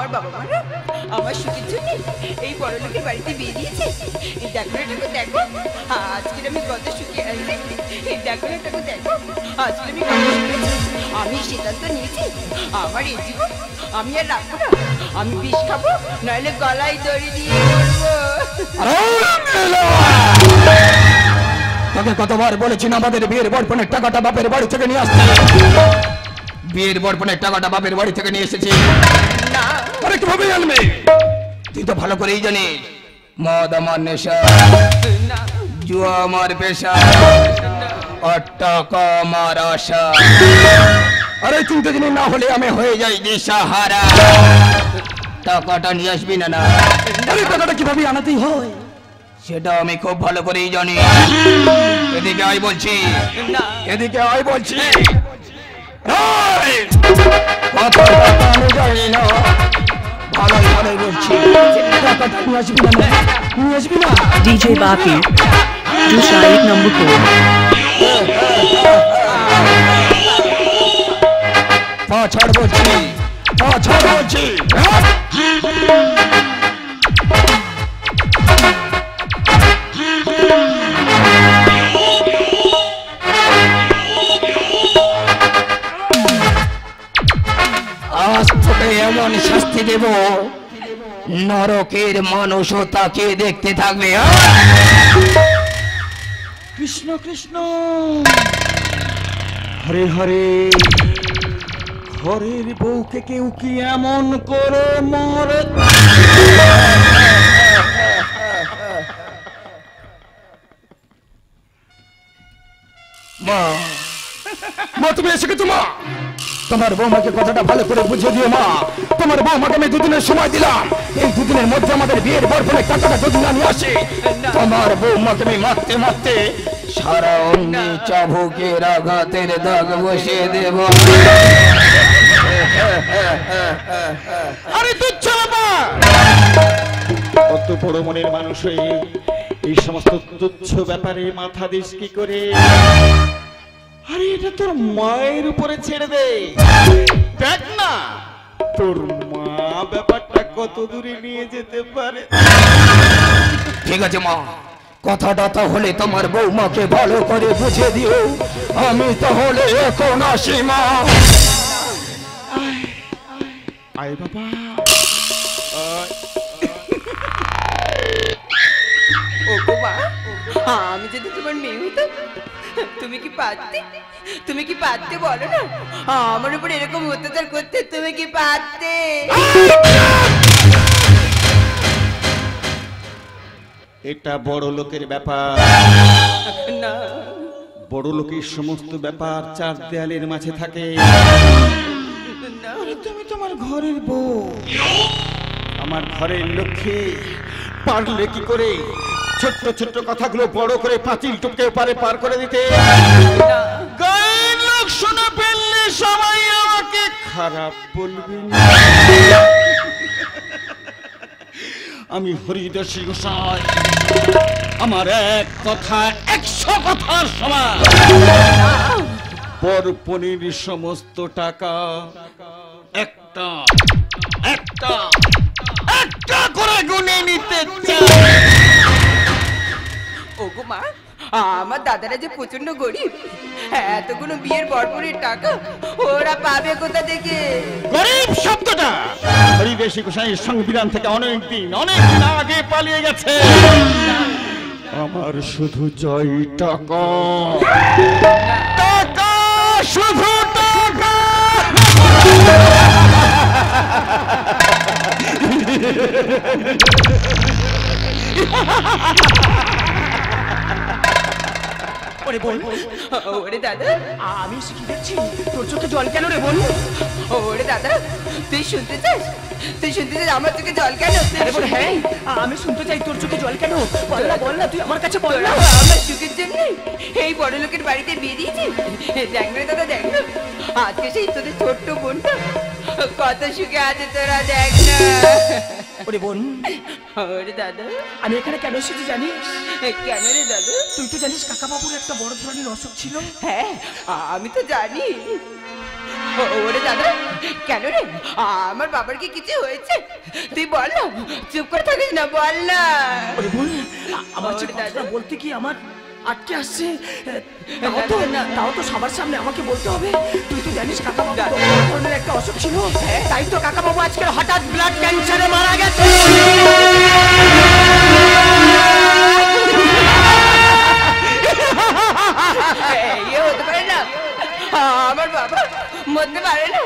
আমার বাবা মারা আমার সুখের জন্য এই বড় লোকের বাড়িতে বিয়ে দিয়েছে। দেখো এটাকে দেখো, আজকে আমি কত সুখে আছি। দেখো এটাকে দেখো, আজকে আমি কত সুখে আছি। আমি সিদ্ধান্ত নিয়েছি আমার এই জীবন আমি আর রাখবো না। আমি বিষ খাবো, নাহলে গলায় দড়ি দিয়ে মরবো। তোকে কতবার বলেছি না আমাদের বিয়ের বরপণের টাকাটা বাপের বাড়ি থেকে নিয়ে আসতে। বিয়ের বরপণের টাকাটা বাপের বাড়ি থেকে নিয়ে এসেছি। না আরে কিভাবে জানবে? তুই তো ভালো করেই জানিস মদ আমার নেশা, জুয়া আমার পেশা, আর টাকা আমার আশা। আরে চিন্তা জিনিস না হলে আমি হয়ে যাই দিশাহারা। টাকাটা নিয়ে আসবি না? না আরে টাকাটা কিভাবে আনাতেই হয় সেটা আমি খুব ভালো করেই জানি। এদিকে আয় বলছি, এদিকে আয় বলছি। আমি জানি না, ভালোই ভালোই বলছি। টাকাটা নিয়ে আসবি না? নিয়ে আসবি না? DJ Baki, do Shaik number 4. ছাড় বলছি, ছাড় বলছি। আজ তোকে এমন শাস্তি দেব নরকের মানুষও তাকে দেখতে থাকবে। কৃষ্ণ কৃষ্ণ হরে হরে। ঘরের বউকে কেউ কি এমন করে মরে? মা, মা তুমি এসে গেছো? মা, তোমার বৌমাকে কথাটা ভালো করে বুঝিয়ে দিও। মা, তোমার বৌমাকে আমি দুদিনের সময় দিলাম। এই দুদিনের মধ্যে আমাদের বিয়ের বরপণের টাকাটা যদি না নিয়ে আসে, তোমার বৌমাকে আমি মারতে মারতে সারা অঙ্গে চাবুকের আঘাতের দাগ বসিয়ে দেব। আরে তুচ্ছ ব্যাপার! কত বড় মনের মানুষ হয়ে এই সমস্ত তুচ্ছ ব্যাপারে মাথা দিস কি করে? আরে এটা তোর মায়ের উপরে ছেড়ে দে। দেখ না তোর মা ব্যাপারটা কত দূরে নিয়ে যেতে পারে। ঠিক আছে মা, কথাটা তাহলে তোমার বৌমাকে ভালো করে বুঝিয়ে দিও। আমি তাহলে এখন আসি। মা, আয় বাবা। ও গো মা, আমি যদি তোমার মেয়ে হতাম তুমি কি পারতে? তুমি কি পারতে বলো না? আমার উপর এরকম অত্যাচার করতে তুমি কি পারতে? এটা বড় লোকের ব্যাপার না, বড় লোকের সমস্ত ব্যাপার চার দেয়ালের মাঝে থাকে। তুমি তোমার ঘরের বউ, আমার ঘরের লক্ষ্মী, পারলে কি করে ছোট্ট ছোট্ট কথাগুলো বড় করে পাঁচিল টপকে পার করে দিতে? গায়ের লোক শোনা ফেললে সবাই আমাকে খারাপ বলবে না। আমি হরিদাসী গোসাই, আমার এক কথা 100 কথার সমান। বরপণের সমস্ত টাকা একটা একটা একটা করে গুনে নিতে চাই। ওগো মা, আমার দাদারা যে প্রচন্ড গরিব, এতগুলো বিয়ের বরপণের টাকা ওরা পাবে কোথা থেকে? গরিব শব্দটা হরিদাসী গোসাইয়ের সংবিধান থেকে অনেক দিন আগে পালিয়ে গেছে। আমার শুধু জয় টাকা, টাকা, শুধু টাকা। ওরে বল, ওরে দাদা, আমি কি দেখছি? তোর চোখে জল কেন রে বল? ওরে দাদা, তুই শুনতে চাস? তুই শুনতে চাস আমার চোখে জল কেন? আরে বল, হ্যাঁ আমি শুনতে চাই। তোর চোখে জল কেন? বল না, তুই আমার কাছে বল না। আমার সুখের জন্য এই বড় লোকের বাড়িতে বিয়ে দিয়েছি। দেখ না দাদা, দেখ না, আজকে সেই তোদের ছোট্ট বোনটা কত সুখে আছে, তোরা দেখ না। ওরে বোন, ওরে দাদা, আমি এখানে কেন এসেছি জানিস? কেন রে দাদা? তুই তো জানিস কাকা বাবুর একটা বড় ধরনের অসুখ ছিল। হ্যাঁ, আমি তো জানি। ওরে দাদা কেন রে আমার বাবার কি কিছু হয়েছে তুই বল না চুপ করে থাকিস না বল না ওরে বোন আমার যে ওরে দাদা। কথাটা বলতে কি আমার আটকে আসছে তাও তো সবার সামনে আমাকে বলতে হবে তুই তো জানিস কাকা বাবু ধরনের একটা অসুখ ছিল তাই তো কাকা বাবু আজকে হঠাৎ ব্লাড ক্যান্সারে মারা গেছে ইয়ে হতে পারে না আমার বাবা মরতে পারে না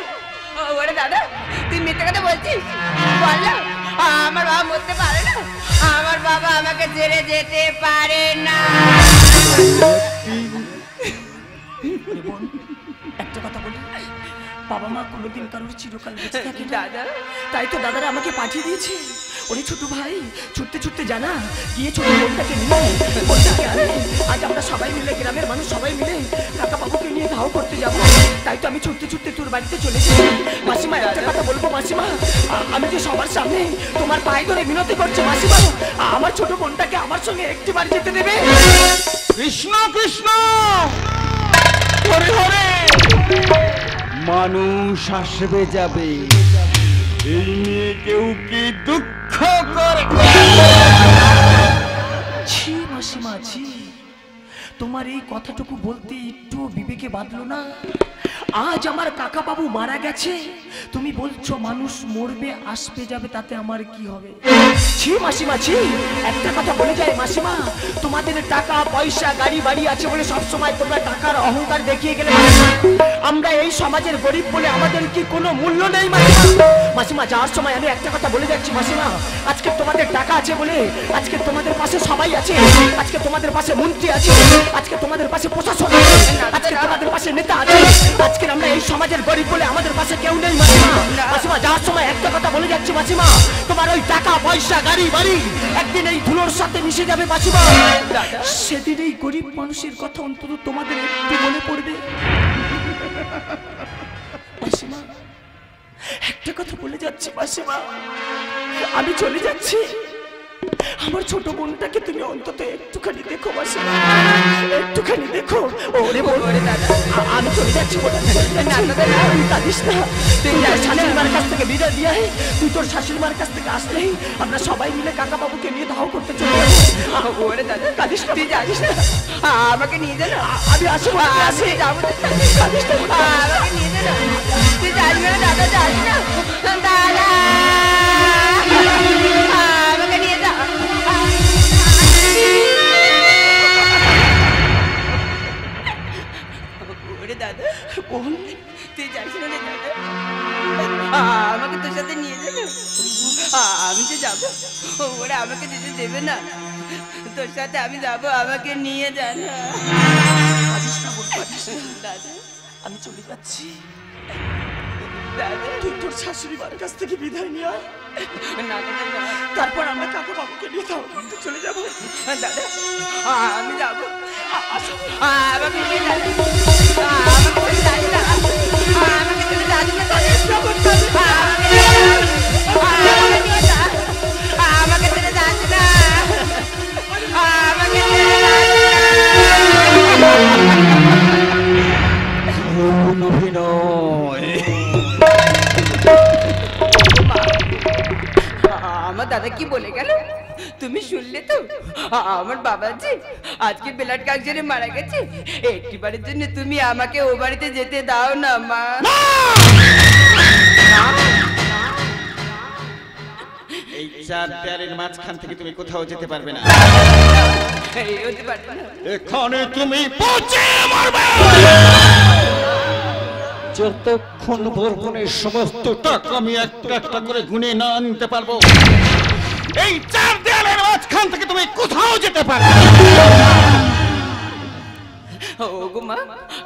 ওরে দাদা তুই মিথ্যে কথা বলছিস বল না আমার বাবা মরতে পারে না আমার বাবা আমাকে ছেড়ে যেতে পারে না বোন একটা কথা বলি বাবা মা কোনোদিন কারোর চিরকাল বেঁচে থাকে না। দাদা তাই তো দাদারা আমাকে পাঠিয়ে দিয়েছে ওরে ছোট ভাই ছুটতে ছুটতে জানা গিয়ে ছোট বোনটাকে নিয়ে বোনটাকে আনে আজ আমরা সবাই মিলে গ্রামের মানুষ সবাই মিলে কাকা বাবুকে নিয়ে ধাও করতে যাব তাই তো আমি ছুটতে ছুটতে তোর বাড়িতে চলে এসেছি মাসিমা একটা কথা বলবো মাসিমা আমি যে সবার সামনে তোমার পায়ে ধরে মিনতি করছি মাসিমা আমার ছোট বোনটাকে আমার সঙ্গে একটিবার যেতে দেবে কৃষ্ণ কৃষ্ণ হরে হরে মানুষ আসবে যাবে এই নিয়ে কেউ কি দুঃখ করে ছি মাসিমা ছি তোমার এই কথাটুকু বলতে একটু বিবেকে বাঁধলো না আজ আমার কাকা বাবু মারা গেছে তুমি বলছো মানুষ মরবে আসবে যাবে তাতে আমার কি হবে ছি মাসিমা ছি একটা কথা বলে যায় মাসিমা তোমাদের টাকা পয়সা গাড়ি বাড়ি আছে বলে সব সময় তোমরা টাকার অহংকার দেখিয়ে গেলে মাসিমা। আমরা এই সমাজের গরিব বলে আমাদের কি কোনো মূল্য নেই মাসিমা মাসিমা যাওয়ার সময় আমি একটা কথা বলে যাচ্ছি মাসিমা আজকে তোমাদের টাকা আছে বলে আজকে তোমাদের পাশে সবাই আছে আজকে তোমাদের পাশে মন্ত্রী আছে আজকে তোমাদের পাশে প্রশাসন আছে আজকে তোমাদের পাশে নেতা আছে আজকে আমরা এই সমাজের গরিব বলে আমাদের পাশে কেউ নেই মাসিমা মাসিমা যাওয়ার সময় একটা কথা বলে যাচ্ছি মাসিমা তোমার ওই টাকা পয়সা গাড়ি বাড়ি একদিন এই ধুলোর সাথে মিশে যাবে মাসিমা সেদিন এই গরিব মানুষের কথা অন্তত তোমাদের একটু মনে পড়বে মাসিমা একটা কথা বলে যাচ্ছি মাসিমা আমি চলে যাচ্ছি আমার ছোট বোনটাকে তুমি অন্তত একটুখানি দেখো মাসিমা একটুখানি দেখো ওরে বোন আমি চলে যাচ্ছি কাঁদিস না তুই শাশুড়ি মার কাছ থেকে বিদায় দিয়ে তুই তোর শাশুড়ি মার কাছ থেকে আসলেই আমরা সবাই মিলে কাকা বাবুকে নিয়ে ধাও করতে চলে যাবো ওরে দাদা কাঁদিস না তুই জানিস না আমাকে নিয়ে যা না আমি আসবো আমি যাবো কাঁদিস না আমাকে নিয়ে যা না তুই জানি না দাদা জানি না দাদা আমাকে নিয়ে যা ওরে দাদা বোন তুই জানিস না রে দাদা আমাকে তোর সাথে নিয়ে যাবে আমি যে যাবো ওরা আমাকে যেতে দেবে না তোর সাথে আমি যাবো আমাকে নিয়ে যা না কাঁদিস না বোন কাঁদিস না দাদা আমি চলে যাচ্ছি দাদা তুই তোর শাশুড়ি মার কাছ থেকে বিদায় নিয়ে আয় না দাদা না তারপর আমরা কাকা বাবুকে নিয়ে ধাও করতে চলে যাবো দাদা আমি যাবো আমাকে নিয়ে যা আমাকে ছেড়ে যাস না আমাকে ছেড়ে যাস না আমাকে নিয়ে যা আমাকে ছেড়ে যাস না আমাকে ছেড়ে যাস অভিনয় আমার দাদা কি বলে গেল তুমি শুনলে তো আমার বাবাজি আজকে ব্লাড ক্যান্সারে মারা গেছে একটিবারের জন্য তুমি আমাকে ও বাড়িতে যেতে দাও না মা এই চার দেয়ালের মাঝখান থেকে তুমি কোথাও যেতে পারবে না এই হতে পারবে না এখানে তুমি পৌঁছে মরবে যতক্ষণ বরবনের সমস্ত টাকা আমি একটা একটা করে গুনে না আনতে পারবো এই চার দেয়ালের মাঝখান থেকে তুমি কোথাও যেতে পারবে না। ও গো মা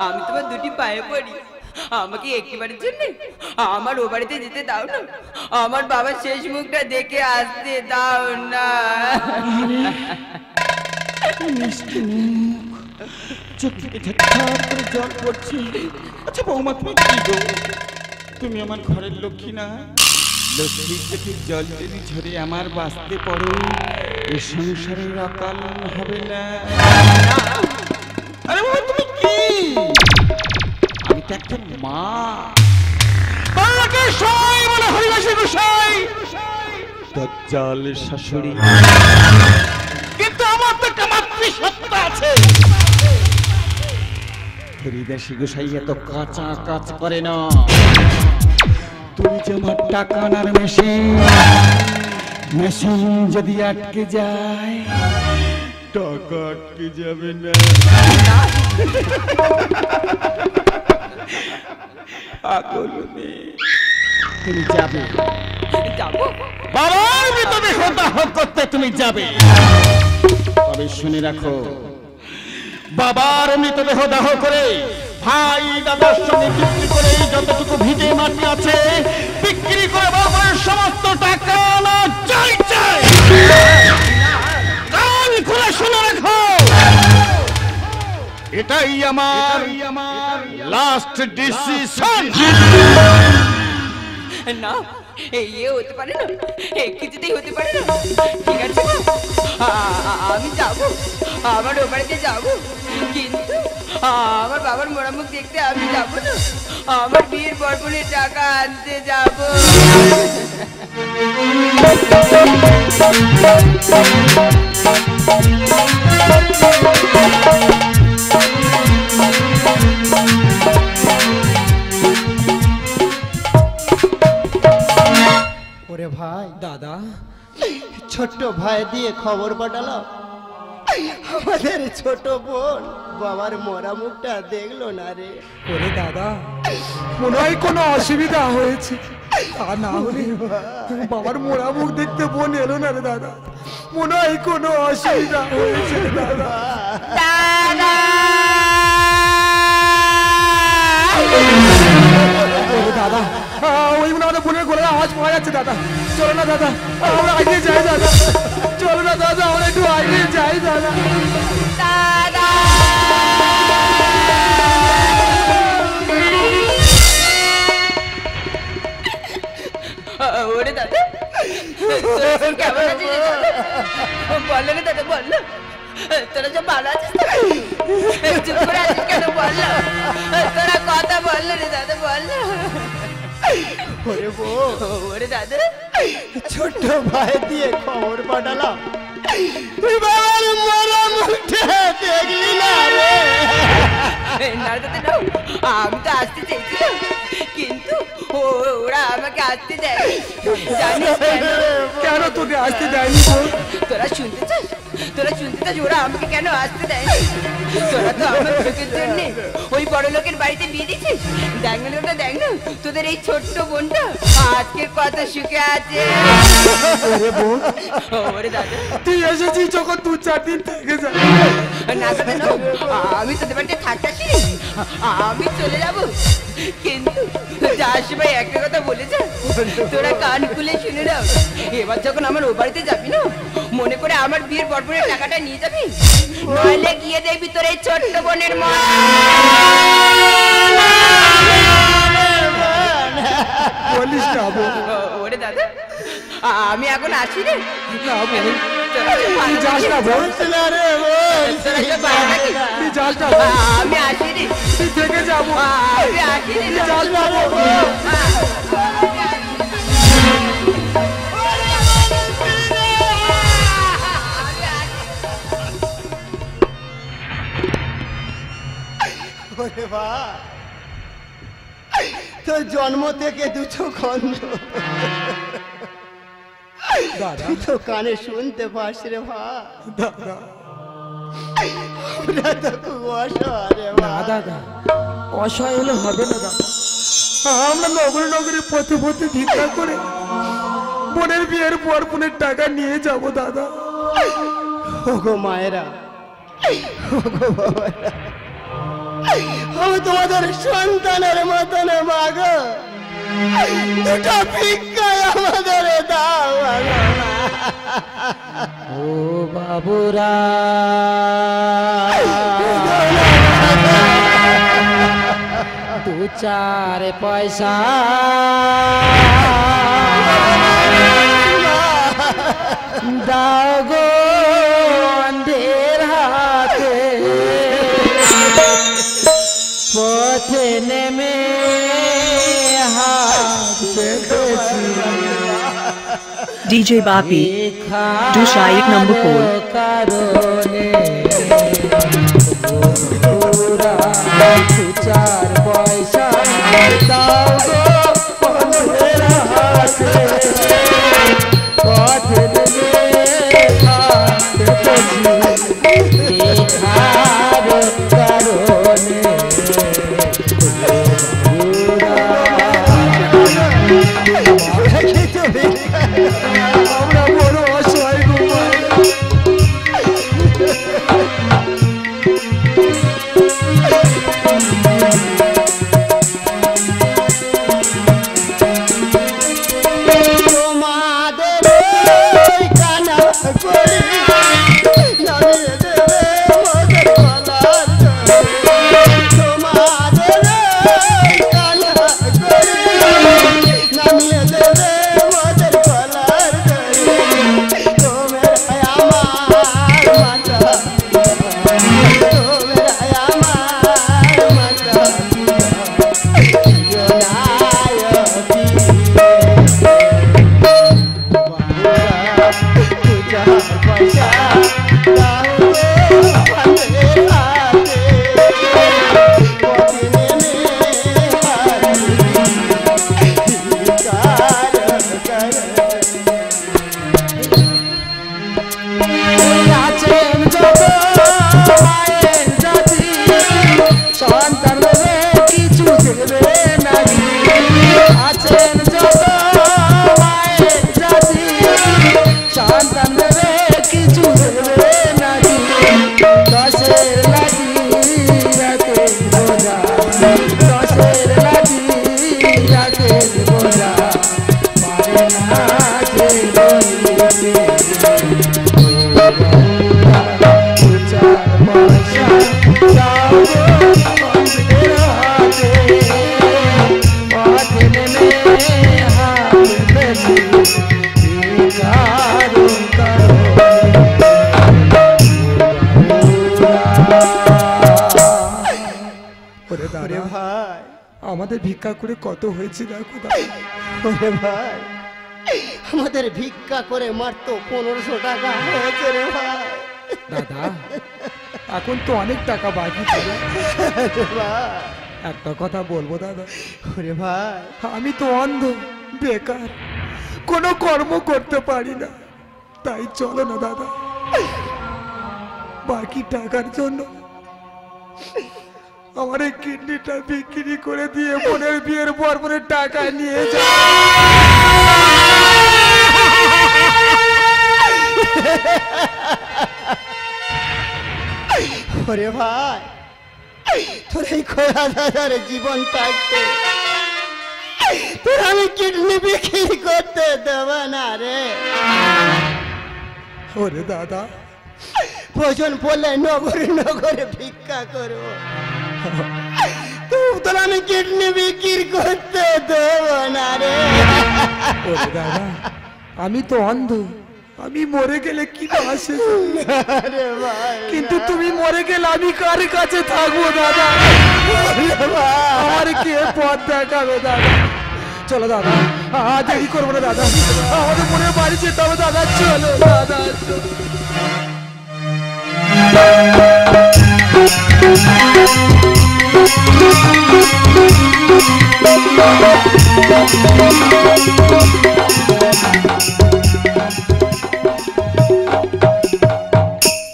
আমি তোমার দুটি পায়ে পড়ি আমাকে একটিবারের জন্য আমার ও বাড়িতে যেতে দাও না আমার বাবার শেষ মুখটা দেখে আসতে দাও না চোখ থেকে ঝরঝর করে জল পড়ছে আচ্ছা বৌমা তুমি কি গো তুমি আমার ঘরের লক্ষ্মী না লক্ষ্মীর চোখের জল যদি ঝরে আমার বাঁচতে পড়ো এ সংসারের অকাল হবে না আরে বাবা তুমি কি আমি তো একটা মা তাকে সবাই বলে হরিদাসী গোসাই দজ্জালের শাশুড়ি। কিন্তু আমার তো একটা মাতৃসত্তা আছে। হরিদাসী গোসাই এত কাঁচা কাজ করে না। তুমি যে আমার টাকা আনার মেশিন, মেশিন যদি আটকে যায় টাকা আটকে যাবে না। পাগল মেয়ে, তুমি যাবে, যাবো বাবার মৃতদেহ দাহ করতে তুমি যাবে। তবে শুনে রাখো, বাবার মৃতদেহ দাহ করে ভাই দাদার সঙ্গে বিক্রি করে যতটুকু ভিটে মাটি আছে বিক্রি করে বাবার সমস্ত টাকা না চাই চাই। কান খুলে শুনে রাখো, এটাই আমার লাস্ট ডিসিশন। না, ইয়ে হতে পারে না, কিছুতেই হতে পারে না। ঠিক আছে, আমি যাবো, আমার ও বাড়িতে যাবো, কিন্তু আমার বাবার মোড়ামুখ দেখতে আমি যাবো না। আমার বিয়ের বরপণের টাকা আনতে যাবো। ওরে ভাই, দাদা, ছোট্ট ভাই দিয়ে খবর পাঠালো, আমাদের ছোট বোন বাবার মরা মুখটা দেখলো না রে। ওরে দাদা, মনে হয় কোনো অসুবিধা হয়েছে। তা না হলে বাবার মোড়া মুখ দেখতে বোন এলো না রে দাদা। মনে হয় কোনো অসুবিধা হয়েছে দাদা। দাদা, ওরে দাদা, ওই মনে আমাদের বোনের গলার আওয়াজ পাওয়া যাচ্ছে দাদা। চলো না দাদা, আমরা এগিয়ে যাই দাদা। চলো না দাদা, আমরা একটু এগিয়ে যাই দাদা। দাদা, ওরে দাদা, কেমন আছিস রে দাদা? বল রে দাদা, বল না, তোরা সব ভালো আছিস তো? চুপ করে আছিস কেন, বল না, তোরা কথা বল রে দাদা, বল না। ওরে বউ, ওরে দাদা, ছোট্ট ভাই দিয়ে খবর পাঠালাম, তুই বাবার মরা মুখটা দেখলি না রে। না দাদা, না, আমি তো আসতে চেয়েছিলাম, কিন্তু ওরা আমাকে আসতে দেয়। জানিস কেন? কেন তোকে আসতে দেয়নি বল? তোরা শুনতে চাস, তোরা শুনতে চাস ওরা আমাকে কেন আসতে দেয়নি? তোরা তো আমার চোখের জন্য ওই বড় লোকের বাড়িতে বিয়ে দিছিস। দেখ না দাদা, দেখ না, তোদের এই ছোট্ট বোনটা আজকে কত সুখে আছে। ওরে বোন, ওরে দাদা, তুই এসেছিস যখন 2-4 দিন থেকে যা। না দাদা, না, আমি তোদের বাড়িতে থাকতেছি, আমি চলে যাব। কিন্তু যার সময় একটা কথা বলেছে, তোরা কান খুলে শুনে নাও। এবার যখন আমার ও বাড়িতে যাবি না, মনে করে আমার বিয়ের বরপণের টাকাটা নিয়ে যাবি, নইলে গিয়ে দেখবি তোর এই ছোট্ট বোনের মা। বলিস না বোন। ওরে দাদা, আমি এখন আসি রে। না বোন, তোরা সব ভালো তুই যাস না থাকিস। বোন। না রে বোন, তোরা সব ভালো থাকিস। তুই যাস না বোন। আমি আসি রে, তুই থেকে যাবো। আমি আসি রে। তুই যাস না বোন। ওরে ভাই, তোর জন্ম থেকে দুটো গন্ধ দাদা, তুই তো কানে শুনতে পাস রে ভাই। দাদা, আমরা তো খুব অসহায় রে না ভাই। দাদা, অসহায় হলে হবে না দাদা। আমরা নগরে নগরে পথে পথে ভিক্ষা করে বোনের বিয়ের বরপণের টাকা নিয়ে যাব দাদা। ওগো মায়েরা, ওগো বাবারা, আমি তোমাদের সন্তানের মতন মাগ, দুটো ভিক্ষায় আমাদের দাও। ও বাবুরা, দু চার পয়সা দাও গো অন্ধের হাতে, পথে নেমে হাত DJ Bapi. Dusha 1 number 4. কারণে বন্ধুরা 4 পয়সা দাও গো বন্ধুদের হাতে পথে লেখা দেখেছি লেখার কারণে আমরা বড় অসহায় গো তোমাদের ওই কানা করি নামিয়ে দেবে মোদের গলার দড়ি। তোমাদের ওই কানা করি নামিয়ে দেবে মোদের গলার দড়ি। তোমরা আমার মাতা, তোমরা আমার মাতা, আছেন যত মায়ের জাতি সন্তান দেবে কিছু দেবে নাকি আছেন যত মায়ের জাতি সন্তান দেবে কিছু দেবে নাকি দশের লাঠি রাতে বোঝা দশের লাঠি রাতে বোঝা পারে না যে গরিবে ওরে ভাই, আমাদের ভিক্ষা করে কত হয়েছে দেখো ওরে ভাই, আমাদের ভিক্ষা করে মাত্র 1500 টাকা হয়েছে রে ভাই। দাদা এখন তো অনেক টাকা বাকি ছিল ওরে ভাই, একটা কথা বলবো দাদা ওরে ভাই, আমি তো অন্ধ বেকার কোনো কর্ম করতে পারি না তাই চলো না দাদা বাকি টাকার জন্য আমার এই কিডনিটা বিক্রি করে দিয়ে বোনের বিয়ের পর বোনের টাকা নিয়ে যা ওরে ভাই, তোর এই খোলা দাদার জীবন থাকতে তোর আমি কিডনি বিক্রি করতে দেব না রে। ওরে দাদা প্রয়োজন পড়লে নগরে নগরে ভিক্ষা করবো, তোর আমি কিডনি বিক্রি করতে দেব না রে। ওরে দাদা আমি তো অন্ধ আমি মরে গেলে কি না আসে আরে ভাই, কিন্তু তুমি মরে গেলে আমি কার কাছে থাকবো দাদা আমার কে পথ দেখাবে দাদা চলো দাদা দেরি করবো না দাদা আমাদের মনে বাড়ি যেতে হবে দাদা চলো দাদা চলো।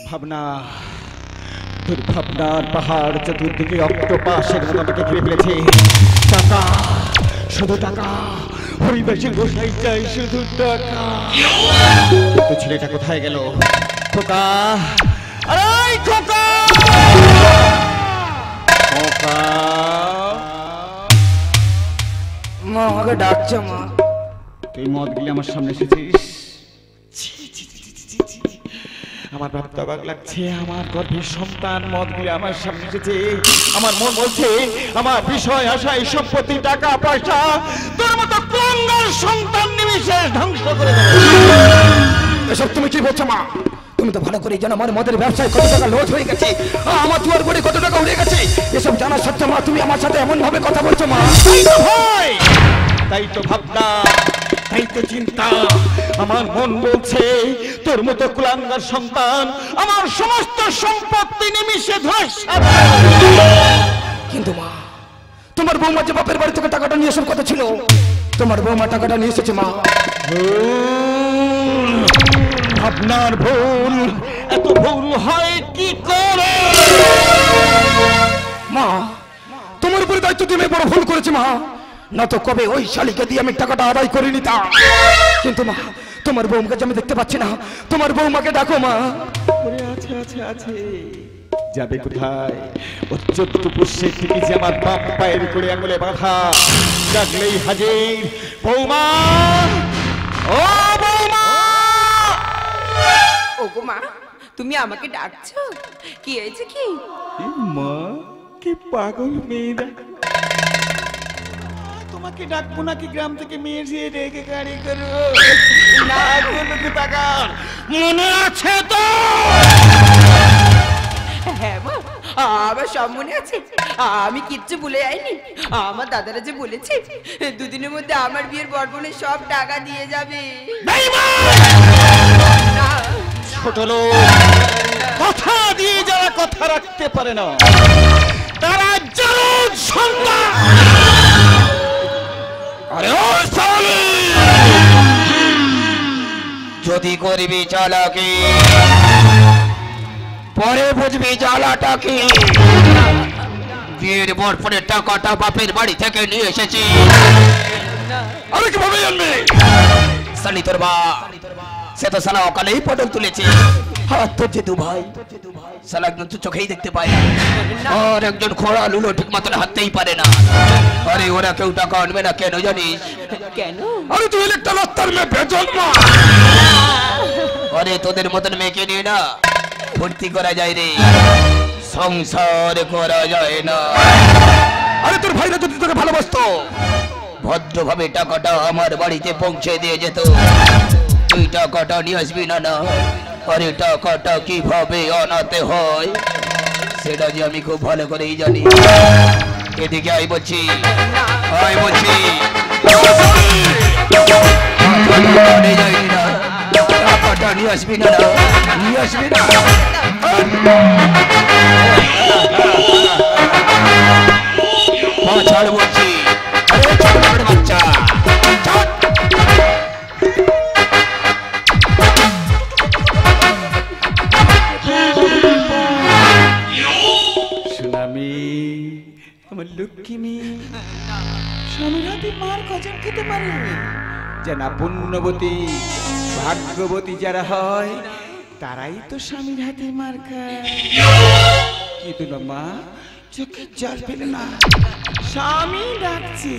ভাবনা, দুর্ভাবনার পাহাড় চতুর্দিকে অক্টোপাসের মতো আমাকে ঘিরে ফেলেছে। টাকা, শুধু টাকা, পরিবেশের গোসাই চাই শুধু টাকা। কিন্তু ছেলেটা কোথায় গেল? খোকা, আরে খোকা, খোকা, মা আমাকে ডাকছে মা তুই মদ গিলে আমার সামনে এসেছিস? আমার ভাবতে অবাক লাগছে, আমার গর্ভের সন্তান মদ গিলে আমার সামনে এসেছে। আমার মন বলছে আমার বিষয় আশায় সম্পত্তি টাকা পয়সা তোর মতো কঙ্গাল সন্তান নিমিষে ধ্বংস করে দেবে। এসব তুমি কি বলছো মা? তুমি তো ভালো করে জানো আমার মদের ব্যবসায় কত টাকা লস হয়ে গেছে, আমার দুয়ার করে কত টাকা উড়ে গেছে। এসব জানা সত্ত্বে মা তুমি আমার সাথে এমন ভাবে কথা বলছো মা? তাই তো ভাবনা, তাই তো চিন্তা, আমার মন বলছে তোর মতো কুলাঙ্গার সন্তান আমার সমস্ত সম্পত্তি নিমিষে ধ্বংস। কিন্তু মা, তোমার বৌমা যে বাপের বাড়ি থেকে টাকাটা নিয়ে আসার কথা ছিল, তোমার বৌমা টাকাটা নিয়ে এসেছে মা। আপনার ভুল, এত ভুল হয় কি করে? মা, তোমার উপরে দায়িত্ব দিয়ে আমি বড় ভুল করেছি মা, না তো কবে ওই শালিকে দিয়ে আমি টাকাটা আদায় করে নিতাম। কিন্তু মা, তোমার বৌমাকে যে আমি দেখতে পাচ্ছি না, তোমার বৌমাকে ডাকো মা। ওরে আছে আছে আছে, যাবে কোথায়? ও 14 পুষ্যের থেকে যে আমার বাপ পায়ের করে আঙুলে বাঁধা, ডাকলেই হাজির। বৌমা, ও বৌমা! ওগো মা, তুমি আমাকে ডাকছো? কি হয়েছে কি? মা, কি পাগল মেয়েরা! তোমাকে ডাকবো নাকি গ্রাম থেকে মেয়ে দিয়ে ডেকে গাড়ি করো? না, লোকে টাকার মনে আছে তো? হ্যাঁ মা, আমার সব মনে আছে। আমি কিচ্ছু ভুলে যাইনি। আমার দাদারা যে বলেছে দুদিনের মধ্যে আমার বিয়ের বর্বনের সব টাকা দিয়ে যাবে। না, ছোট লোক, কথা দিয়ে যারা কথা রাখতে পারে না তারা জারদ সন্তান। আরে ও শালি, যদি করবি চালাকি পরে বুঝবি জ্বালাটা কি। বিয়ের বরপরের টাকাটা বাপের বাড়ি থেকে নিয়ে এসেছি। আরে কিভাবে জানবে? শালি তোর বাপ, সে তো শালা অকালেই পটল তুলেছে। হাত তো যেতু ভাই, শালা একজন তো চোখেই দেখতে পায় না, আর একজন খোড়া লুলো ঠিক মতন হাঁটতেই পারে না। আরে ওরা কেউ টাকা আনবে না কেন জানিস? কেন? আরে তুই একটা লত্তার মেয়ে বেজন্মা। আরে তোদের মতন মেয়েকে নিয়ে না ভর্তি করা যায় রে, সংসার করা যায় না। আরে তোর ভাইরা যদি তোকে ভালোবাসতো ভদ্রভাবে টাকাটা আমার বাড়িতে পৌঁছে দিয়ে যেত। তুই টাকাটা নিয়ে আসবি না না? আরে টাকাটা কিভাবে আনাতে হয় সেটা যে আমি খুব ভালো করেই জানি। এদিকে আই বলছি, আই বলছি, টাকাটা নিয়ে আসবি না না? নিয়ে আসবি না? ছাড় বলছি, বাচ্চা সুনামি, আমার লক্ষ্মী মেয়ে, স্বামীর হাতে মার কজন খেতে পারে? জানা পুণ্যবতী ভাগ্যবতী যারা হয় তারাই তো স্বামীর হাতে মার খায়। কি দিল মা, চোখে জল পেলে না? স্বামী ডাকছে,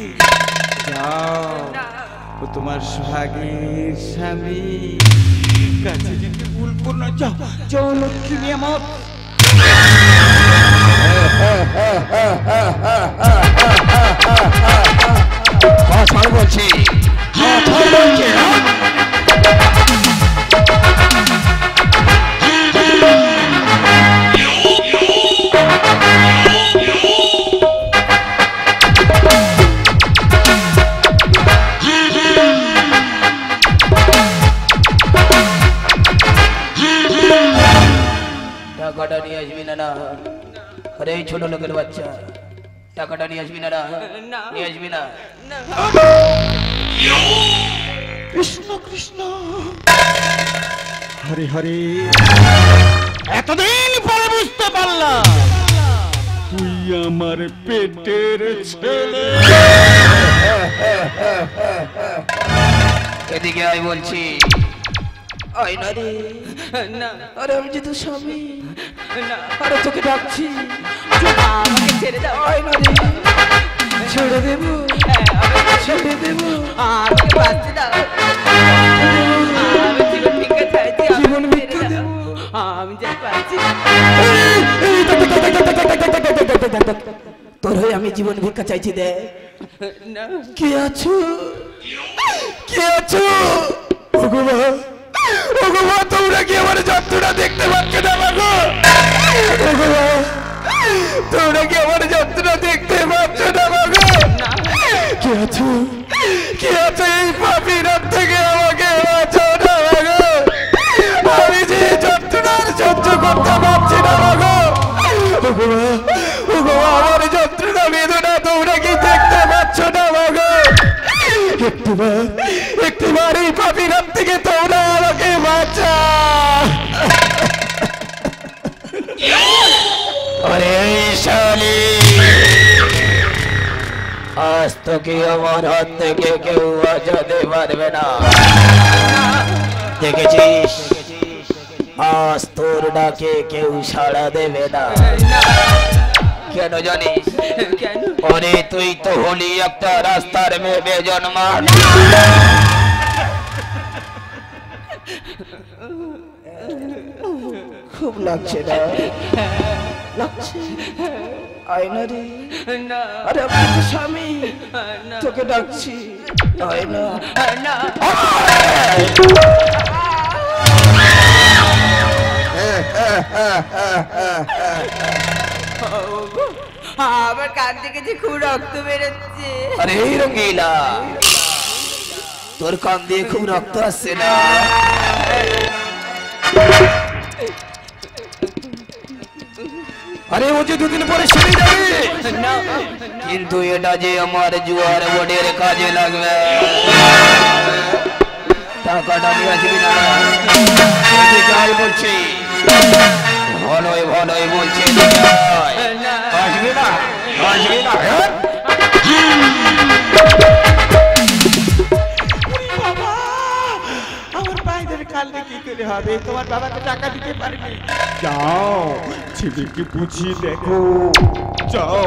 যাও, ও তোমার সোহাগের স্বামী কাছে যেতে ভুলবো না। যাও যাও লক্ষ্মী মেয়ে আমার। ছাড় বলছি, টাকাটা নিয়ে আসবি না না? আরে এই ছোট লোকের বাচ্চা, টাকাটা নিয়ে আসবি না না? নিয়ে আসবি না? কৃষ্ণ কৃষ্ণ, হরে হরে, এতদিন পরে বুঝতে পারলাম তুই আমার পেটের ছেলে। এদিকে আয় বলছি, আয় না রে। না, আরে আমি যে তোর স্বামী, না, আরে তোকে ডাকছি, আমাকে ছেড়ে দাও। আয় না রে। ছেড়ে দেবো, ছেড়ে দেবো, আমাকে বাঁচতে দাও। আমি জীবন ভিক্ষা চাইছি, জীবন আমাকে ভিক্ষা ছেড়ে দাও। দেবো। আমি যা পাচ্ছি। তোর হয়ে আমি জীবন ভিক্ষা চাইছি। দে না, কে আছো? কে আছো? ভগবান, ভগবান, তোমরা কি আমার যন্ত্রণা দেখতে পাচ্ছ না? বাবা ভগবান, তোমরা কি আমার যন্ত্রণা দেখতে পাচ্ছ না? বাবা কে আছো? কি আছে এই পাপির হাত থেকে আমাকে বাঁচাও না মাগো। আমি যে যন্ত্রণার সহ্য করতে পারছি না মাগো। আমার যন্ত্রণা বেদনা তোমরা কি দেখতে পাচ্ছ না মাগো? একটিবার এই পাপির হাত থেকে তোমরা আমাকে বাঁচাও। আরে শালি, আজ তোকে আমার হাত থেকে কেউ বাঁচাতে পারবে না। দেখেছিস, আজ তোর ডাকে কেউ সাড়া দেবে না। কেন জানিস? কেন? আরে তুই তো হলি একটা রাস্তার মেয়ে বেজন্মান। খুব লাগছে না? লাগছে? আয়না রে, না আরে আমি তো স্বামী, না তোকে ডাকছি। আয়না, না আমার কান থেকে যে খুব রক্ত বেরোচ্ছে। আরে এই রঙ্গিলা, তোর কান দিয়ে খুব রক্ত আসছে না? আরে ও যে দুদিন পরে সেরে যাবে, কিন্তু এটা যে আমার জুয়ার বোর্ডের কাজে লাগবে। টাকাটা নিয়ে আসবি না? যাই বলছি, ভালোই ভালোই বলছি, আসবি না? আসবি না? আমার ভাইদের কালকে কি করে হবে? তোমার বাবাকে টাকা দিতে পারবে? যাও, ছেলেকে বুঝিয়ে দেখো। যাও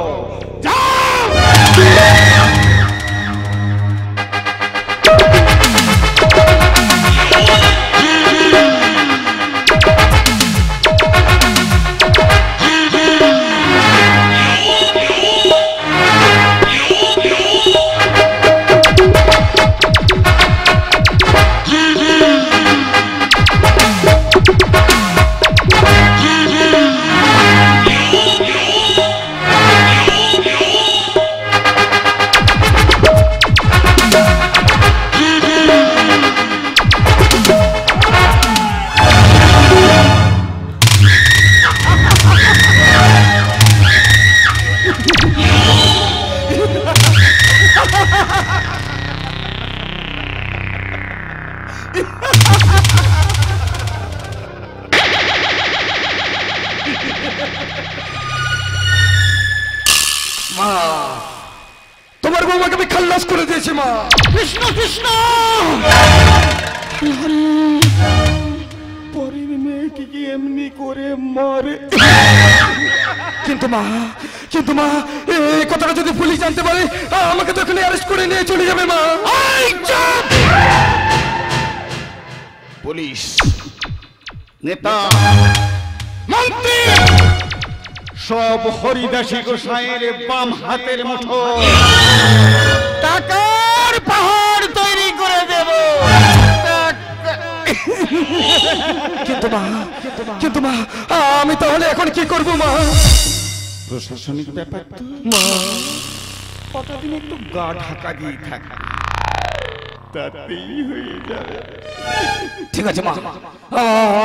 মা, তোমার বৌমাকে আমি খাল্লাস করে দিয়েছি মা। কৃষ্ণ কৃষ্ণ, পরের মেয়েকে কি এমনি করে মরে? কিন্তু মা, কিন্তু মা, এই কথাটা যদি পুলিশ জানতে পারে, আমাকে তো এখানে অ্যারেস্ট করে নিয়ে চলে যাবে মা। পুলিশ, নেতা, মন্ত্রী সব হরিদাসী গোসাইয়ের বাম হাতের মুঠো। টাকার পাহাড় তৈরি করে দেব। কিন্তু মা, কিন্তু মা, আমি তাহলে এখন কি করব মা? প্রশাসনিক ব্যাপার তো মা, কতদিন একটু গা ঢাকা দিয়ে থাকা, তাতেই হয়ে যাবে। ঠিক আছে মা,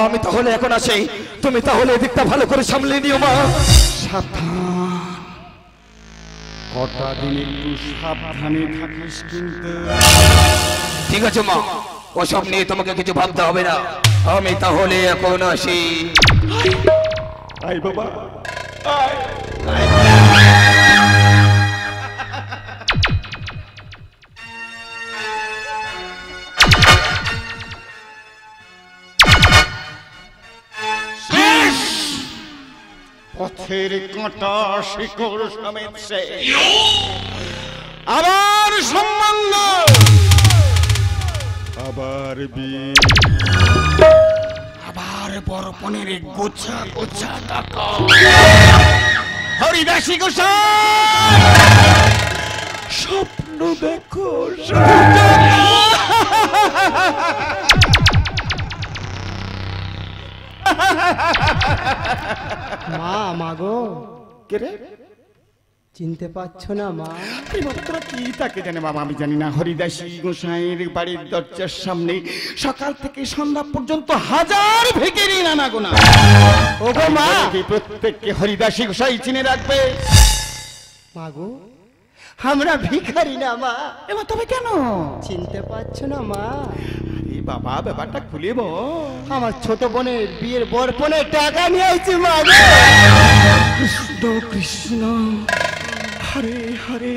আমি তাহলে এখন আসি। তুমি তাহলে এদিকটা ভালো করে সামলে নিও মা। সাবধান, কটা দিন একটু সাবধানে থাকিস কিন্তু। ঠিক আছে মা, ওসব নিয়ে তোমাকে কিছু ভাবতে হবে না। আমি তাহলে এখন আসি। আয় বাবা, পথের কাঁটা শিকড় সমেত সে আবার সম্বন্ধ, আবার বিয়ে, আবার বরপনের গোছা গোছা টাকা। হরিদাসী গোসাই, স্বপ্ন দেখো, মা, মাগো, কে রে? চিনতে পারছো না মা? এই বাবাটা কি তাকে জানে বাবা, আমি জানি না। হরিদাসী গোসাইয়ের বাড়ির দরজার সামনে সকাল থেকে সন্ধ্যা পর্যন্ত হাজার ভিখারি নানা গোনা। ওগো মা, প্রত্যেককে হরিদাসী গোসাই চিনে রাখবে। মাগো আমরা ভিখারি না মা। এবার তবে কেন চিনতে পারছো না মা? এই বাবা ব্যাপারটা খুলে বল। আমার ছোট বোনের বিয়ের বরপণের টাকা নিয়ে আইছি মা গো। কৃষ্ণ কৃষ্ণ হরে হরে।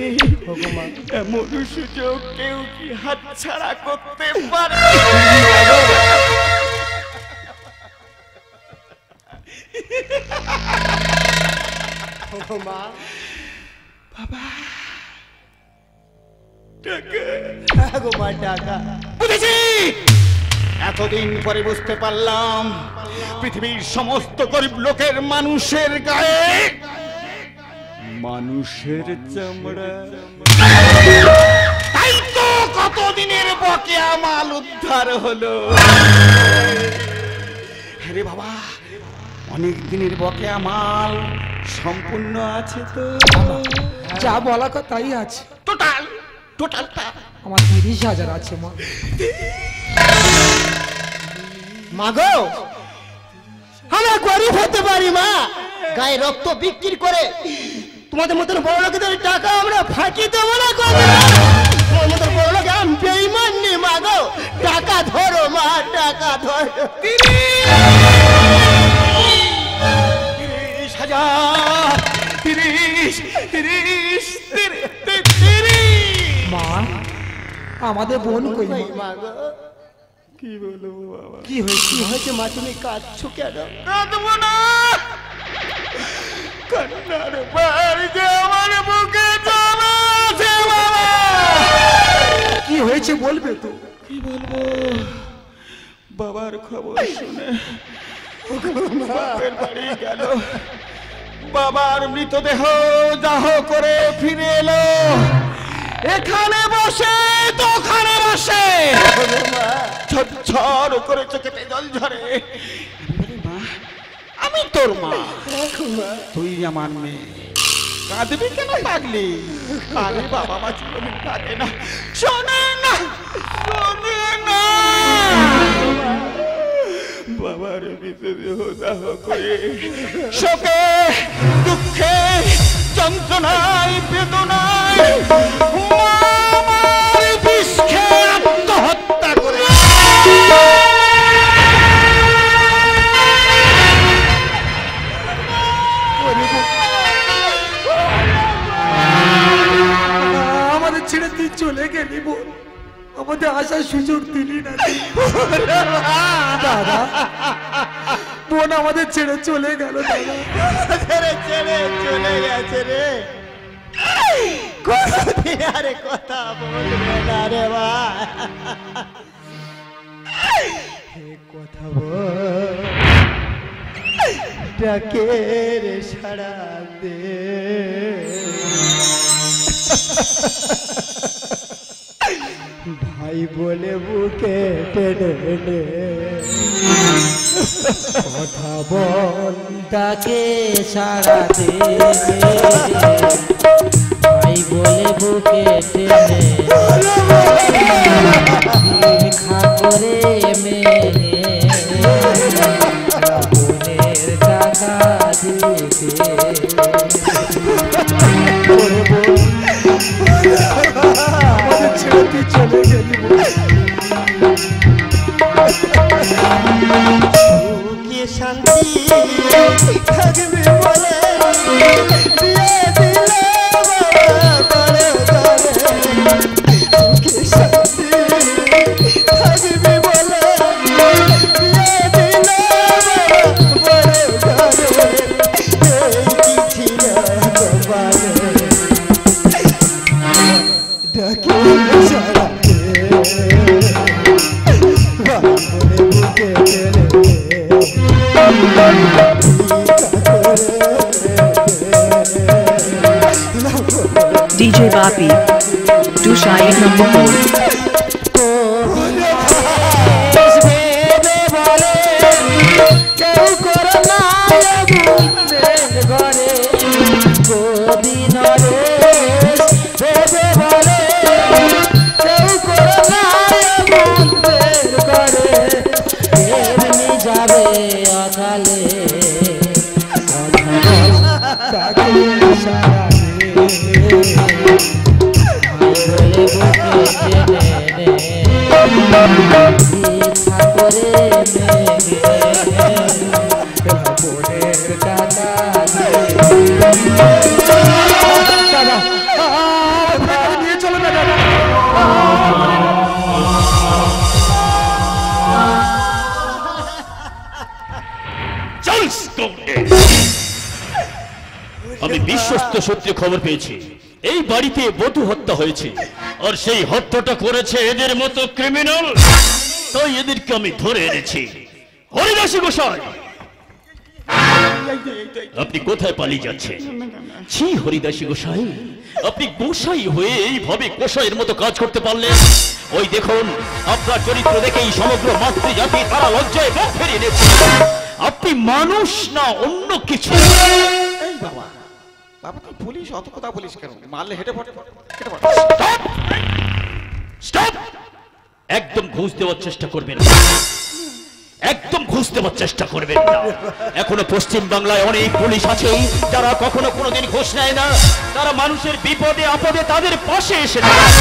এমন সুযোগ কেউ কি হাতছাড়া করতে পারে? ওগো মা, বাবা গো মা টাকা। বুঝেছি, এতদিন পরে বুঝতে পারলাম পৃথিবীর সমস্ত গরিব লোকের মানুষের গায়ে মানুষের চামড়া। তাই তো কতদিনের বকেয়া মাল উদ্ধার হলো। আরে বাবা, অনেক দিনের বকেয়া মাল সম্পূর্ণ আছে তো? যা বলা তাই আছে। টোটালটা আমার 30,000 আছে মা। মাগো আমরা গরিব হতে পারি মা, গায়ে রক্ত বিক্রি করে তোমাদের মতন বড় লোকেদের টাকা আমরা ফাঁকি দেবো না। তোমার মতন বড় লোক আমি বেইমান নি মাগো। টাকা ধরো মা, টাকা ধরো। 30,000 মা আমাদের বোন কই মা? মাগো কি বলবো বাবা? কি হয়েছে? কি হয়েছে মা, তুমি কাঁদছো কেন? কাঁদবো না, কান্নার ভার যে আমার বুকে জমেছে বাবা। কি হয়েছে বলবে তো? কি বলবো? বাবার খবর শুনে বাপের বাড়ি গেল, বাবার মৃতদেহ দাহ করে ফিরে এলো। এখানে বসে দোকানে বসে ঝরঝর করে চোখেতে জল ঝরে। মা, আমি তোর মা, তুই আমার মেয়ে, কাঁদবি কেন পাগলি? আরে বাবা মা চিরদিন থাকে না, শোনে না, শোনে না। বাবার মৃতদেহ দাহ করে শোকে দুঃখে যন্ত্রণায় বেদনায় আমার বিষ খেয়ে আত্মহত্যা করে। আমাদের ছেড়ে তুই চলে গেলি বোন, আমাদের আসার সুযোগ দিলি না। দাদা বোন আমাদের ছেড়ে চলে গেল। দাদা ছেড়ে চলে গেছে রে, কোনদিন আরে কথা বলবে না রে ভাই। কথা বল, ডাকে রে সাড়া দে। ভাই বলে বুকে টেনে নে, কথা বল, ডাকে সারা দে, ভাই বলে বুকে টেনে ভিক্ষা করে মেয়ে বোনের টাকা দিতে। আমাদের ছেড়ে তুই চলে গেলি। সুখে শান্তি থাকবে বলে বিয়ে দিলে বড় করে। সুখে শান্তি থাকবে বলে বিয়ে দিলে বড় করে। এই কি ছিল কপালে, ডাকে সারা দে, বাবুরে বুকে টেনে DJ Bapi, Dushayik number 4. কেউ করো না ঘরে, কদিন রে যাবে অকালে কথা বল তাকে সারা দে বলে বুকে টেনে নে ইচ্ছা করে মেঘে বোনের টাকা নিয়ে চলো না দাদা। আমি বিশ্বস্ত সূত্রে খবর পেয়েছি এই বাড়িতে বধূ হত্যা হয়েছে, আর সেই হত্যাটা করেছে এদের মতো ক্রিমিনাল। তাই এদেরকে আমি ধরে এনেছি। হরিদাসী গোসাই, আপনি কোথায় পালিয়ে যাচ্ছেন? ছি হরিদাসী গোসাই, আপনি গোসাই হয়ে এইভাবে গোসাইয়ের মতো কাজ করতে পারলেন? ওই দেখুন, আপনার চরিত্র দেখেই সমগ্র মাতৃজাতি তারা লজ্জায় মুখ ফিরিয়ে নিয়েছে। আপনি মানুষ না অন্য কিছু। এই বাবা, বাবা তুই পুলিশ, অত কথা বলিস কেন? মারলে হেঁটে পড়ে, হেঁটে পড়ে। স্টপ স্টপ, একদম ঘুষ দেওয়ার চেষ্টা করবেন না, একদম ঘুষ দেওয়ার চেষ্টা করবেন না। এখনো পশ্চিম বাংলায় অনেক পুলিশ আছে যারা কখনো কোনোদিন ঘুষ নেয় না। তারা মানুষের বিপদে আপদে তাদের পাশে এসে দাঁড়ায়।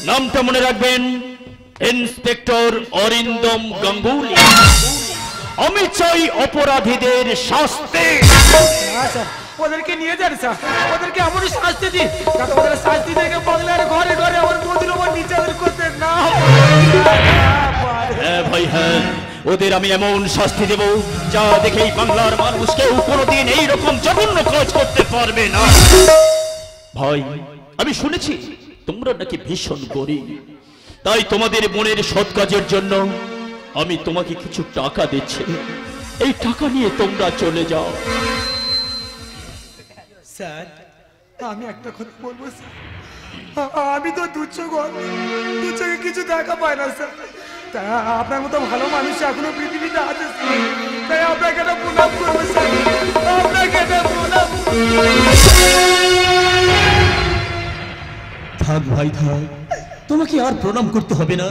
নামটা মনে রাখবেন, ইন্সপেক্টর অরিন্দম গাঙ্গুলি। আমি চাই অপরাধীদের শাস্তি। ওদেরকে নিয়ে যান স্যার, ওদেরকে এমনই শাস্তি দিন যাতে ওদের শাস্তি দেখে বাংলার ঘরে ঘরে আমার বন্ধুর উপর নির্যাতন করতে না। হ্যাঁ ভাই হ্যাঁ, ওদের আমি এমন শাস্তি দেব যা দেখেই বাংলার মানুষ কেউ কোনোদিন এইরকম জঘন্য কাজ করতে পারবে না। ভাই, আমি শুনেছি তোমরা নাকি ভীষণ গরিব, তাই তোমাদের মনের সৎ কাজের জন্য আমি তোমাকে কিছু টাকা দিচ্ছি। এই টাকা নিয়ে তোমরা চলে যাও। স্যার, আমি একটা কথা বলবো স্যার, আমি তো দু চোখে কিছু দেখা পাই না স্যার। তা আপনার মতো ভালো মানুষ এখনো পৃথিবীতে আছে স্যার, তাই আপনাকে একটা প্রণাম করবো স্যার, আপনাকে একটা প্রণাম। থাক ভাই থাক, তোমাকে আর প্রণাম করতে হবে না।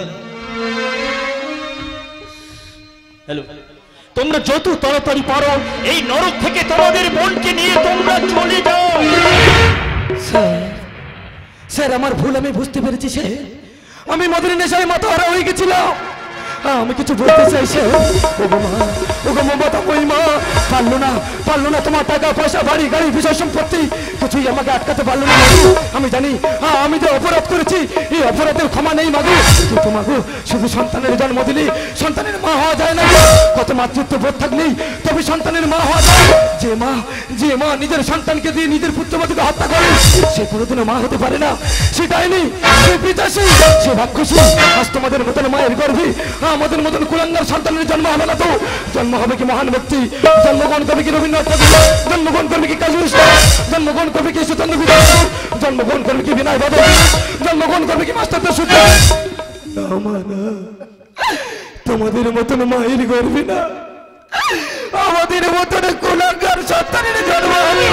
হ্যালো, তোমরা যত তাড়াতাড়ি পারো এই নরক থেকে তোমাদের বোনকে নিয়ে তোমরা চলে যাও। স্যার, আমার ভুল আমি বুঝতে পেরেছি স্যার, আমি মদের নেশায় মাথাহারা হয়ে গেছিলাম। আমি কিছু বলতে চাই স্যার। ওগো মমতা মহিমা, পারলো না তোমার টাকা পয়সা বাড়ি গাড়ি বিষয় সম্পত্তি কিছুই আমাকে আটকাতে পারলো না। আমি জানি আমি যে অপরাধ করেছি, এই অপরাধের ক্ষমা নেই মাগো। কিন্তু মাগো, শুধু সন্তানের জন্ম দিলে সন্তানের মা হওয়া যায় না। কত মাতৃত্ব বোধ থাকলেই তবে সন্তানের মা হওয়া যায়। যে মা নিজের সন্তানকে দিয়ে নিজের পুত্রবধূকে হত্যা করে, সে কোনোদিনও মা হতে পারে না। সে ডাইনি, সে পিতাসী, সে রাক্ষসী। আজ তোমাদের মতন মায়ের গর্ভে আমাদের মতন কুলাঙ্গার সন্তানের জন্ম হবে না তো জন্ম হবে কি মহান ব্যক্তি। জন্মগ্রহণ করবে কি রবীন্দ্রনাথ ঠাকুর, জন্মগ্রহণ করবে কি কাজী নজরুল ইসলাম, জন্মগ্রহণ করবে কি সুচন্দ্র বিদ্যাসাগর, জন্মগ্রহণ করবে কি বিনয় বাদল, জন্মগ্রহণ করবে কি মাস্টার দাশগুপ্ত। তোমাদের মতন মায়ের গর্ভে না, আমাদের মতন কুলাঙ্গার সন্তানের জন্ম হবে।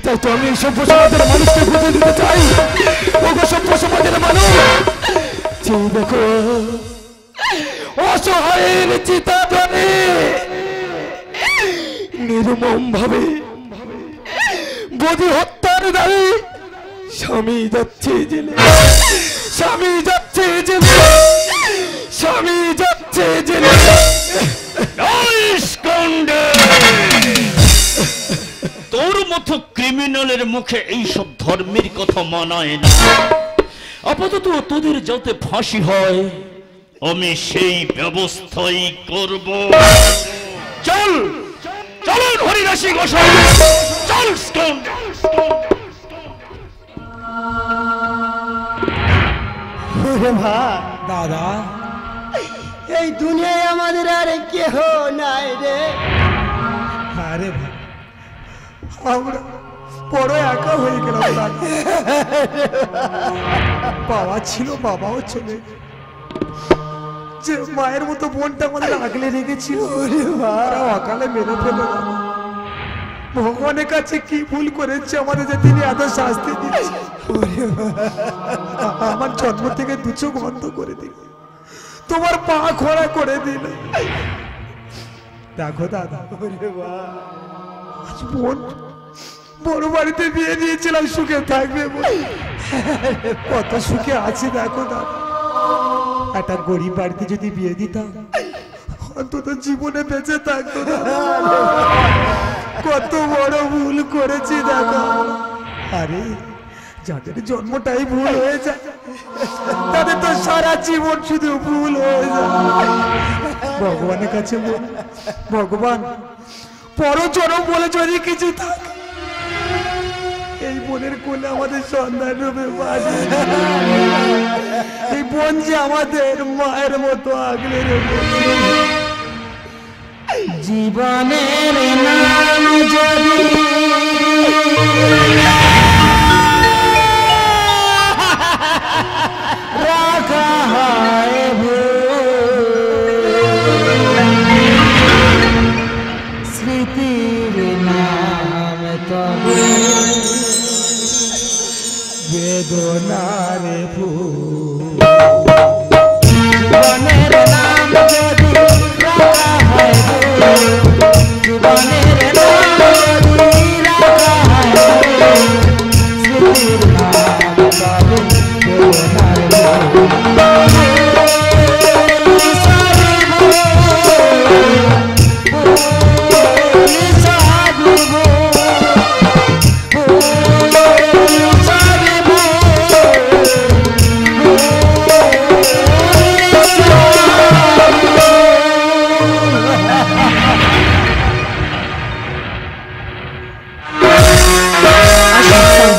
তাই তো আমি সভ্য সমাজের মানুষকে বুঝে দিতে চাই। ওগো সভ্য সমাজের মানুষ, দেখো অসহায়ের চিতা ধরে নির্মম ভাবে বধূ হত্যার দায়ে স্বামী যাচ্ছে জেলে, স্বামী যাচ্ছে জেলে, স্বামী যাচ্ছে জেলে। তোর মতো ক্রিমিনালের মুখে এইসব ধর্মের কথা মানায় না। আপাতত তোদের যাতে ফাঁসি হয় আমি সেই ব্যবস্থাই করব। চল চলুন হরিদাসী গোসাই, চল। দাদা, এই দুনিয়ায় আমাদের আর কেহ নাই রে। আরে ভাই, আমরা বড় একা হয়ে গেলাম। বাবা ছিল, বাবাও চলে, যে মায়ের মতো বোনটা আমাদের আগলে রেখেছিল অকালে মেরে ফেলে। ভগবানের কাছে কি ভুল করেছে আমাদের যে তিনি এত শাস্তি দিচ্ছে। আমার জন্ম থেকে দু চোখ বন্ধ করে দিল, তোমার পা খোড়া করে দিল। দেখো দাদা, আজ বোন বড় বাড়িতে বিয়ে দিয়েছিলাম সুখে থাকবে বলে। কত সুখে আছি দেখো দাদা। একটা গরিব বাড়িতে যদি বিয়ে দিতাম অন্তত জীবনে বেঁচে থাকতো দাদা। কত বড় ভুল করেছি দেখো। আরে যাদের জন্মটাই ভুল হয়ে যায় তাদের তো সারা জীবন শুধু ভুল হয়ে যায়। ভগবানের কাছে বল, ভগবান পরজনম বলে যদি কিছু থাকে এই বোনের কোলে আমাদের সন্তান রূপে পাঠিয়ে দিন। এই বোন যে আমাদের মায়ের মতো আগলে রেখেছে। জীবনের নাম যদি রাখা হয় স্মৃতির নাম তবে বেদনার ফুল। জীবনের নাম যদি রাখা হয় জীবনের নাম যদি রাখা হয় স্মৃতির নাম তবে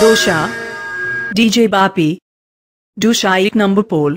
Dosha, DJ Bapi, Dusha 1 number pole.